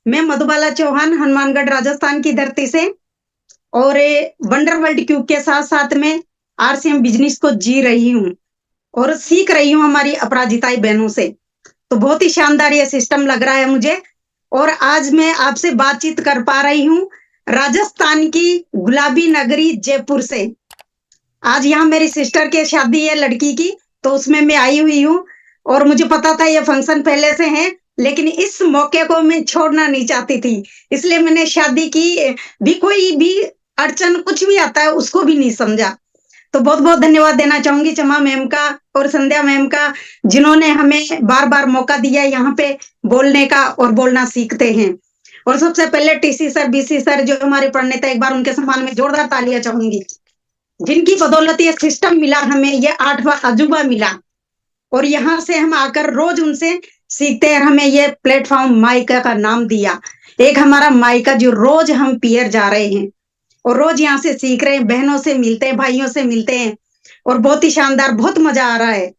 मैं मधुबाला चौहान हनुमानगढ़ राजस्थान की धरती से और वंडर वर्ल्ड क्यूब के साथ-साथ में आरसीएम बिज़नेस को जी रही हूँ और सीख रही हूँ हमारी अपराजिताई बहनों से। तो बहुत ही शानदार ये सिस्टम लग रहा है मुझे और आज मैं आपसे बातचीत कर पा रही हूँ राजस्थान की गुलाबी नगरी जयपुर से। आज यहाँ मेरी सिस्टर की शादी है लड़की की, तो उसमें मैं आई हुई हूँ और मुझे पता था ये फंक्शन पहले से है, लेकिन इस मौके को मैं छोड़ना नहीं चाहती थी। इसलिए मैंने शादी की भी कोई भी अड़चन कुछ भी आता है उसको भी नहीं समझा। तो बहुत-बहुत धन्यवाद देना चाहूँगी चमा मैम का और संध्या मैम का, जिन्होंने हमें बार-बार मौका दिया यहाँ पे बोलने का और बोलना सीखते हैं। और सबसे पहले टीसी सर, बीसी सर जो हमारे प्रणेता, एक बार उनके सम्मान में जोरदार तालियाँ चाहूँगी। जिनकी बदौलत ये सिस्टम मिला हमें, ये 8वां अजूबा मिला और यहाँ से हम आकर रोज उनसे सीखते हैं। हमें ये प्लेटफॉर्म माइका का नाम दिया। एक हमारा माइका जो रोज हम पियर जा रहे हैं और रोज यहाँ से सीख रहे हैं, बहनों से मिलते हैं, भाइयों से मिलते हैं और बहुत ही शानदार, बहुत मजा आ रहा है।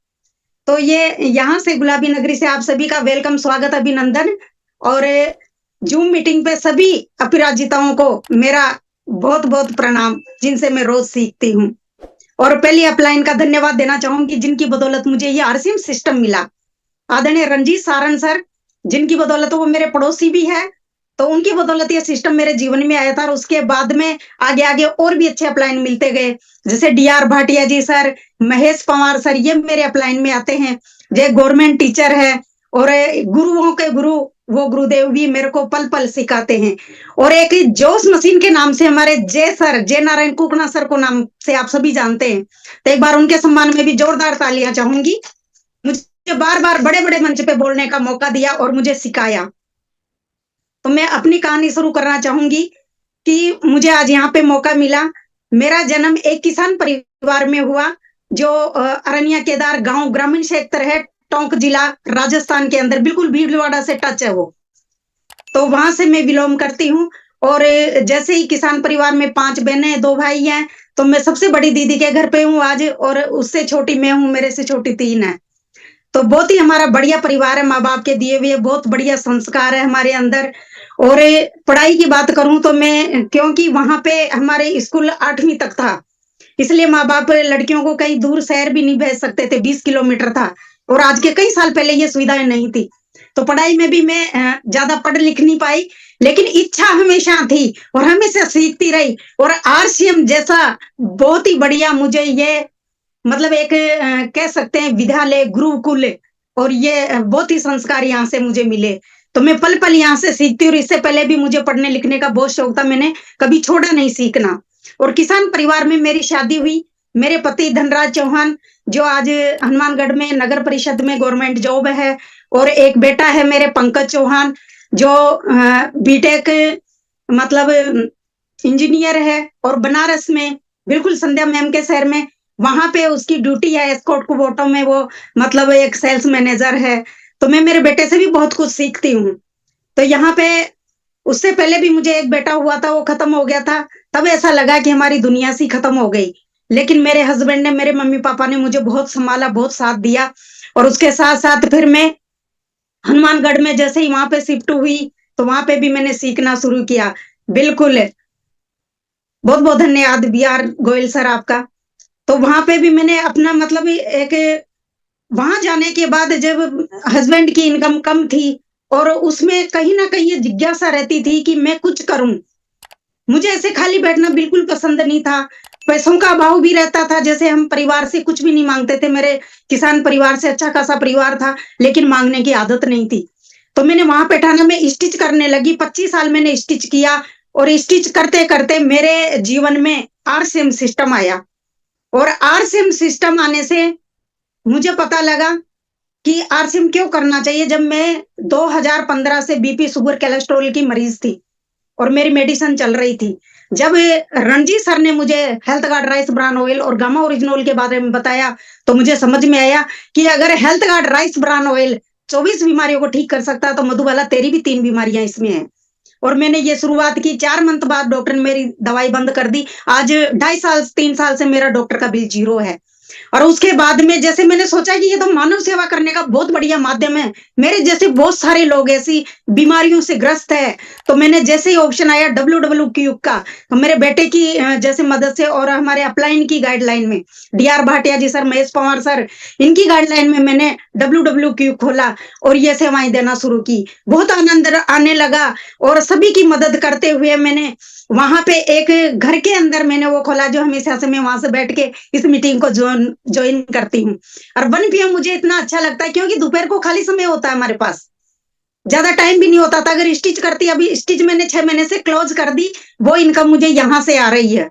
तो ये यहाँ से गुलाबी नगरी से आप सभी का वेलकम, स्वागत, अभिनंदन और जूम मीटिंग पे सभी अपराजिताओं को मेरा बहुत-बहुत प्रणाम, जिनसे मैं रोज सीखती हूँ। और पहली अपलाइन का धन्यवाद देना चाहूंगी जिनकी बदौलत मुझे ये आरसीएम सिस्टम मिला। आदरणीय रंजीत सारण सर, जिनकी बदौलत वो मेरे पड़ोसी भी है, तो उनकी बदौलत ये सिस्टम मेरे जीवन में आया था और उसके बाद में आगे आगे और भी अच्छे अपलाइन मिलते गए। जैसे डीआर भाटिया जी सर, महेश पवार सर, ये मेरे अपलाइन में आते हैं। जो गवर्नमेंट टीचर है और गुरुओं के गुरु, वो गुरुदेव भी मेरे को पल पल सिखाते हैं। और एक जोश मशीन के नाम से हमारे जय सर, जय नारायण कुकना सर को नाम से आप सभी जानते हैं, तो एक बार उनके सम्मान में भी जोरदार तालियां चाहूंगी। मुझे बार बार बड़े बड़े मंच पे बोलने का मौका दिया और मुझे सिखाया। तो मैं अपनी कहानी शुरू करना चाहूंगी कि मुझे आज यहाँ पे मौका मिला। मेरा जन्म एक किसान परिवार में हुआ जो अरनिया केदार गांव, ग्रामीण क्षेत्र है, टोंक जिला, राजस्थान के अंदर, बिल्कुल भीलवाड़ा से टच है वो। तो वहां से मैं बिलोंग करती हूँ और जैसे ही किसान परिवार में 5 बहनें 2 भाई हैं, तो मैं सबसे बड़ी दीदी के घर पे हूँ आज और उससे छोटी मैं हूँ, मेरे से छोटी 3 है। तो बहुत ही हमारा बढ़िया परिवार है, माँ बाप के दिए हुए बहुत बढ़िया संस्कार है हमारे अंदर। और पढ़ाई की बात करूं तो मैं, क्योंकि वहां पे हमारे स्कूल 8वीं तक था, इसलिए माँ बाप लड़कियों को कहीं दूर शहर भी नहीं भेज सकते थे, 20 किलोमीटर था और आज के कई साल पहले ये सुविधाएं नहीं थी। तो पढ़ाई में भी मैं ज्यादा पढ़ लिख नहीं पाई, लेकिन इच्छा हमेशा थी और हमेशा सीखती रही। और आरसीएम जैसा बहुत ही बढ़िया मुझे ये, मतलब एक कह सकते हैं विद्यालय, गुरुकुल, और ये बहुत ही संस्कार यहाँ से मुझे मिले। तो मैं पल पल यहाँ से सीखती हूँ और इससे पहले भी मुझे पढ़ने लिखने का बहुत शौक था, मैंने कभी छोड़ा नहीं सीखना। और किसान परिवार में मेरी शादी हुई। मेरे पति धनराज चौहान, जो आज हनुमानगढ़ में नगर परिषद में गवर्नमेंट जॉब है, और एक बेटा है मेरे पंकज चौहान, जो बीटेक मतलब इंजीनियर है और बनारस में, बिल्कुल संध्या मैम के शहर में, वहां पे उसकी ड्यूटी है एस्कॉर्ट कुबोटा में, वो मतलब एक सेल्स मैनेजर है। तो मैं मेरे बेटे से भी बहुत कुछ सीखती हूँ। तो यहाँ पे उससे पहले भी मुझे एक बेटा हुआ था, वो खत्म हो गया था। तब ऐसा लगा कि हमारी दुनिया सी खत्म हो गई, लेकिन मेरे हस्बैंड ने, मेरे मम्मी पापा ने मुझे बहुत संभाला, बहुत साथ दिया। और उसके साथ साथ फिर मैं हनुमानगढ़ में जैसे ही वहां पे शिफ्ट हुई, तो वहां पे भी मैंने सीखना शुरू किया। बिल्कुल, बहुत बहुत धन्यवाद बी आर गोयल सर आपका। तो वहां पे भी मैंने अपना मतलब एक, वहां जाने के बाद जब हस्बैंड की इनकम कम थी और उसमें कहीं ना कहीं ये जिज्ञासा रहती थी कि मैं कुछ करूं, मुझे ऐसे खाली बैठना बिल्कुल पसंद नहीं था। पैसों का अभाव भी रहता था, जैसे हम परिवार से कुछ भी नहीं मांगते थे, मेरे किसान परिवार से अच्छा खासा परिवार था, लेकिन मांगने की आदत नहीं थी। तो मैंने वहां पैठाना में स्टिच करने लगी, 25 साल मैंने स्टिच किया और स्टिच करते करते मेरे जीवन में आरसीएम सिस्टम आया। और आरसीएम सिस्टम आने से मुझे पता लगा कि आरसीएम क्यों करना चाहिए। जब मैं 2015 से बीपी, शुगर, कोलेस्ट्रॉल की मरीज थी और मेरी मेडिसिन चल रही थी, जब रणजीत सर ने मुझे health guard rice bran oil और गामा ओरिजिनल के बारे में बताया, तो मुझे समझ में आया कि अगर health guard rice bran oil 24 बीमारियों को ठीक कर सकता है, तो मधुबाला तेरी भी 3 बीमारियां इसमें है। और मैंने ये शुरुआत की, 4 मंथ बाद डॉक्टर ने मेरी दवाई बंद कर दी। आज 2.5 साल 3 साल से मेरा डॉक्टर का बिल 0 है। और उसके बाद में जैसे मैंने सोचा कि ये तो मानव सेवा करने का बहुत बढ़िया माध्यम है। मेरे जैसे बहुत सारे लोग ऐसी बीमारियों से ग्रस्त है, तो मैंने जैसे ही ऑप्शन आया WWQ का, तो मेरे बेटे की जैसे मदद से और हमारे अपलाइन की गाइडलाइन में, DR भाटिया जी सर, महेश पवार सर, इनकी गाइडलाइन में मैंने WWQ खोला और ये सेवाएं देना शुरू की। बहुत आनंद आने लगा और सभी की मदद करते हुए मैंने वहां पे एक घर के अंदर मैंने वो खोला, जो हमेशा से मैं वहां से बैठ के इस मीटिंग को ज्वाइन करती हूँ। और 1 PM मुझे इतना अच्छा लगता है क्योंकि दोपहर को खाली समय होता है हमारे पास, ज्यादा टाइम भी नहीं होता था। अगर स्टिच करती, अभी स्टिच मैंने 6 महीने से क्लोज कर दी, वो इनकम मुझे यहाँ से आ रही है।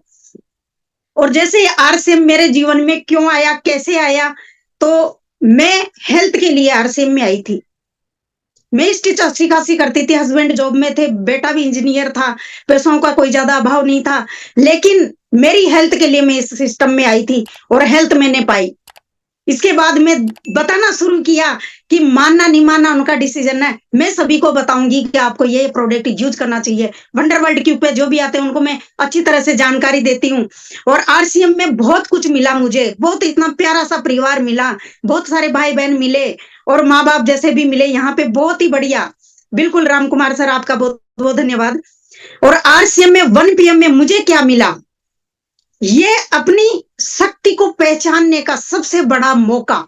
और जैसे RCM मेरे जीवन में क्यों आया, कैसे आया, तो मैं हेल्थ के लिए RCM में आई थी। मैं स्टिच अच्छी खासी करती थी, हस्बैंड जॉब में थे, बेटा भी इंजीनियर था, पैसों का कोई ज्यादा अभाव नहीं था, लेकिन मेरी हेल्थ के लिए मैं इस सिस्टम में आई थी और हेल्थ मैंने पाई। इसके बाद मैं बताना शुरू किया कि मानना नहीं मानना उनका डिसीजन है, मैं सभी को बताऊंगी कि आपको ये प्रोडक्ट यूज करना चाहिए। वंडरवर्ल्ड क्यूब पे जो भी आते हैं उनको मैं अच्छी तरह से जानकारी देती हूँ। और RCM में बहुत कुछ मिला मुझे, बहुत इतना प्यारा सा परिवार मिला, बहुत सारे भाई बहन मिले और माँ बाप जैसे भी मिले यहाँ पे, बहुत ही बढ़िया। बिल्कुल राम कुमार सर, आपका बहुत बहुत धन्यवाद। और RCM में 1 PM में मुझे क्या मिला, ये अपनी शक्ति को पहचानने का सबसे बड़ा मौका,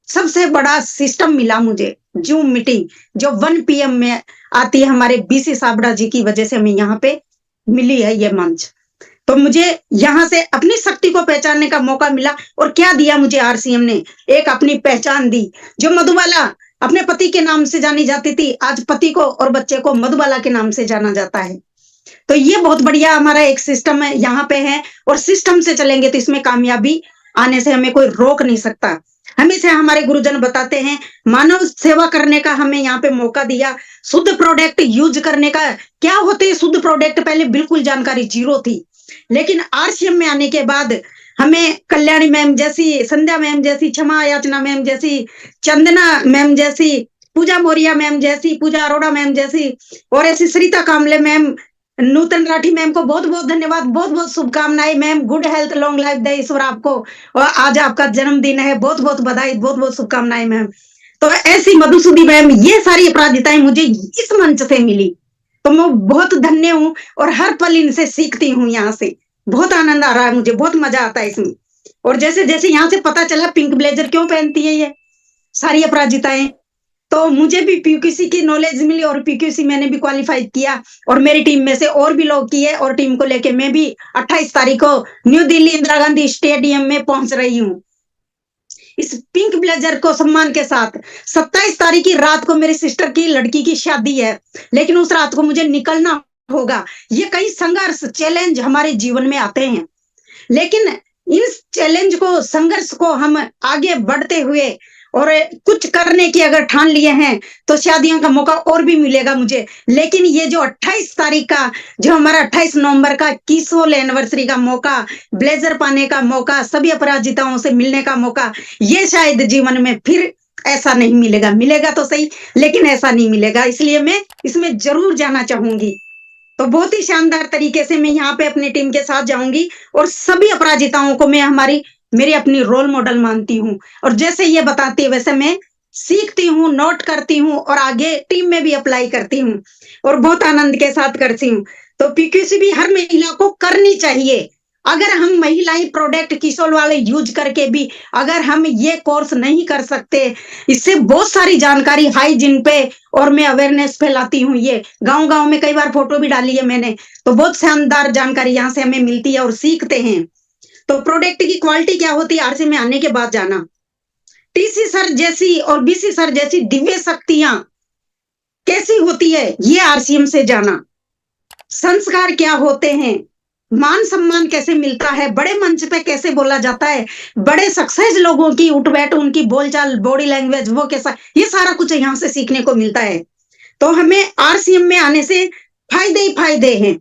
सबसे बड़ा सिस्टम मिला मुझे। जूम मीटिंग जो 1 PM में आती है, हमारे BC साबड़ा जी की वजह से हमें यहाँ पे मिली है ये मंच। तो मुझे यहाँ से अपनी शक्ति को पहचानने का मौका मिला। और क्या दिया मुझे RCM ने, एक अपनी पहचान दी। जो मधुबाला अपने पति के नाम से जानी जाती थी, आज पति को और बच्चे को मधुबाला के नाम से जाना जाता है। तो ये बहुत बढ़िया हमारा एक सिस्टम है यहाँ पे है, और सिस्टम से चलेंगे तो इसमें कामयाबी आने से हमें कोई रोक नहीं सकता। हमेशा हमारे गुरुजन बताते हैं, मानव सेवा करने का हमें यहाँ पे मौका दिया, शुद्ध प्रोडक्ट यूज करने का। क्या होते हैं शुद्ध प्रोडक्ट, पहले बिल्कुल जानकारी जीरो थी, लेकिन RCM में आने के बाद हमें कल्याणी मैम जैसी, संध्या मैम जैसी, क्षमा याचना मैम जैसी, चंदना मैम जैसी, पूजा मौर्य मैम जैसी, पूजा अरोड़ा मैम जैसी, और ऐसी सरिता कामले मैम, नूतन राठी मैम को बहुत बहुत धन्यवाद, बहुत बहुत शुभकामनाएं ma'am. Good health, long life दे ईश्वर आपको, और आज आपका जन्मदिन है, बहुत बहुत बधाई, बहुत बहुत शुभकामनाएं मैम। तो ऐसी मधुसूदी मैम, ये सारी अपराजिताएं मुझे इस मंच से मिली, तो मैं बहुत धन्य हूँ और हर पल इनसे सीखती हूँ। यहाँ से बहुत आनंद आ रहा है मुझे, बहुत मजा आता है इसमें। और जैसे जैसे यहाँ से पता चला पिंक ब्लेजर क्यों पहनती है ये सारी अपराजिताएं, तो मुझे भी PQC की नॉलेज मिली और PQC मैंने भी क्वालिफाई किया, और मेरी टीम में से और भी लोग किए, और टीम को लेके मैं भी 28 तारीख को न्यू दिल्ली इंदिरा गांधी स्टेडियम में पहुंच रही हूँ इस पिंक ब्लेजर को सम्मान के साथ। 27 तारीख की रात को मेरी सिस्टर की लड़की की शादी है, लेकिन उस रात को मुझे निकलना होगा। ये कई संघर्ष, चैलेंज हमारे जीवन में आते हैं, लेकिन इन चैलेंज को, संघर्ष को हम आगे बढ़ते हुए और कुछ करने की अगर ठान लिए हैं तो शादियों का मौका और भी मिलेगा मुझे। लेकिन ये जो 28 तारीख का, जो हमारा 28 नवंबर का 21वां एनिवर्सरी का मौका, ब्लेजर पाने का मौका, सभी अपराजिताओं से मिलने का मौका, ये शायद जीवन में फिर ऐसा नहीं मिलेगा। मिलेगा तो सही, लेकिन ऐसा नहीं मिलेगा, इसलिए मैं इसमें जरूर जाना चाहूंगी। तो बहुत ही शानदार तरीके से मैं यहाँ पे अपनी टीम के साथ जाऊंगी, और सभी अपराजिताओं को मैं मेरी अपनी रोल मॉडल मानती हूँ। और जैसे ये बताती है वैसे मैं सीखती हूँ, नोट करती हूँ, और आगे टीम में भी अप्लाई करती हूँ, और बहुत आनंद के साथ करती हूँ। तो PQC भी हर महिला को करनी चाहिए। अगर हम महिलाएं प्रोडक्ट किशोर वाले यूज करके भी अगर हम ये कोर्स नहीं कर सकते, इससे बहुत सारी जानकारी हाइजीन पे, और मैं अवेयरनेस फैलाती हूँ। ये गांव गांव में कई बार फोटो भी डाली है मैंने, तो बहुत शानदार जानकारी यहाँ से हमें मिलती है और सीखते हैं। तो प्रोडक्ट की क्वालिटी क्या होती है, RCM में आने के बाद जाना। TC सर जैसी और BC सर जैसी दिव्य शक्तियां कैसी होती है, ये RCM से जाना। संस्कार क्या होते हैं, मान सम्मान कैसे मिलता है, बड़े मंच पे कैसे बोला जाता है, बड़े सक्सेस लोगों की उठ बैठ, उनकी बोलचाल, बॉडी लैंग्वेज, वो कैसा, ये सारा कुछ यहाँ से सीखने को मिलता है। तो हमें RCM में आने से फायदे ही फायदे हैं,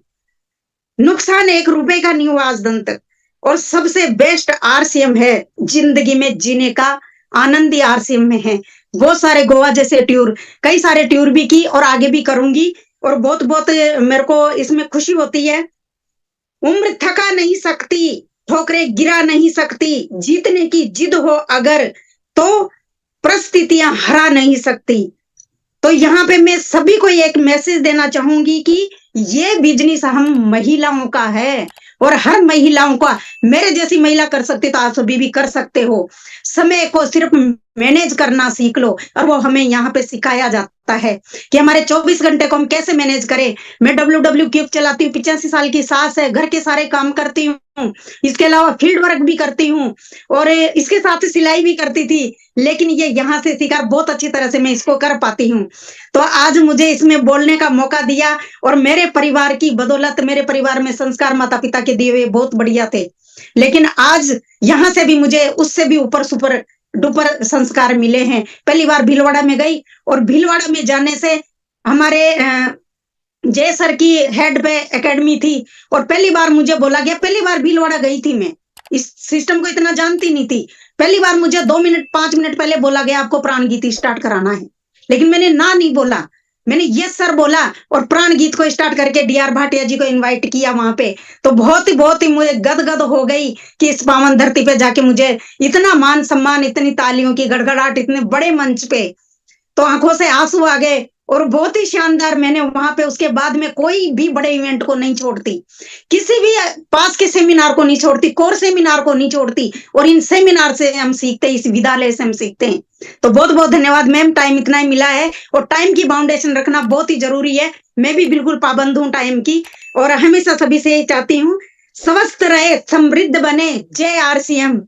नुकसान 1 रुपए का नहीं हुआ आज दिन तक। और सबसे बेस्ट RCM है, जिंदगी में जीने का आनंद ही RCM में है। बहुत सारे गोवा जैसे टूर, कई सारे टूर भी की और आगे भी करूंगी, और बहुत बहुत मेरे को इसमें खुशी होती है। उम्र थका नहीं सकती, ठोकरें गिरा नहीं सकती, जीतने की जिद हो अगर, तो परिस्थितियाँ हरा नहीं सकती। तो यहाँ पे मैं सभी को एक मैसेज देना चाहूँगी कि ये बिज़नेस हम महिलाओं का है और हर महिलाओं का, मेरे जैसी महिला कर सकती तो आप सभी भी कर सकते हो। समय को सिर्फ़ मैनेज करना सीख लो और वो हमें यहाँ पे सिखाया जाता है कि हमारे 24 घंटे को हम कैसे मैनेज करें। मैं डब्ल्यूडब्ल्यू क्यूब चलाती हूँ, 85 साल की सास है, घर के सारे काम करती हूँ, इसके अलावा फील्ड वर्क भी करती हूँ और इसके साथ सिलाई भी करती थी। लेकिन ये यहाँ से सीखा, बहुत अच्छी तरह से मैं इसको कर पाती हूँ। तो आज मुझे इसमें बोलने का मौका दिया और मेरे परिवार की बदौलत, मेरे परिवार में संस्कार माता-पिता के दिए हुए बहुत बढ़िया थे। लेकिन आज यहाँ से भी मुझे उससे भी ऊपर सुपर डुपर संस्कार मिले हैं। पहली बार भीलवाड़ा में गई और भीलवाड़ा में जाने से हमारे जय सर की हेड पे एकेडमी थी और पहली बार मुझे बोला गया, पहली बार भीलवाड़ा गई थी मैं, इस सिस्टम को इतना जानती नहीं थी। पहली बार मुझे 2 मिनट 5 मिनट पहले बोला गया आपको प्राण गीत स्टार्ट कराना है, लेकिन मैंने ना नहीं बोला, मैंने यस सर बोला और प्राण गीत को स्टार्ट करके डीआर भाटिया जी को इनवाइट किया वहां पे। तो बहुत ही मुझे गदगद हो गई कि इस पावन धरती पे जाके मुझे इतना मान सम्मान, इतनी तालियों की गड़गड़ाहट इतने बड़े मंच पे, तो आंखों से आंसू आ गए और बहुत ही शानदार। मैंने वहां पे उसके बाद में कोई भी बड़े इवेंट को नहीं छोड़ती, किसी भी पास के सेमिनार को नहीं छोड़ती, कोर सेमिनार को नहीं छोड़ती और इन सेमिनार से हम सीखते हैं, इस विद्यालय से हम सीखते हैं। तो बहुत बहुत धन्यवाद मैम, टाइम इतना ही मिला है और टाइम की बाउंडेशन रखना बहुत ही जरूरी है। मैं भी बिल्कुल पाबंद हूँ टाइम की और हमेशा सभी से चाहती हूँ स्वस्थ रहे, समृद्ध बने। जय आरसीएम।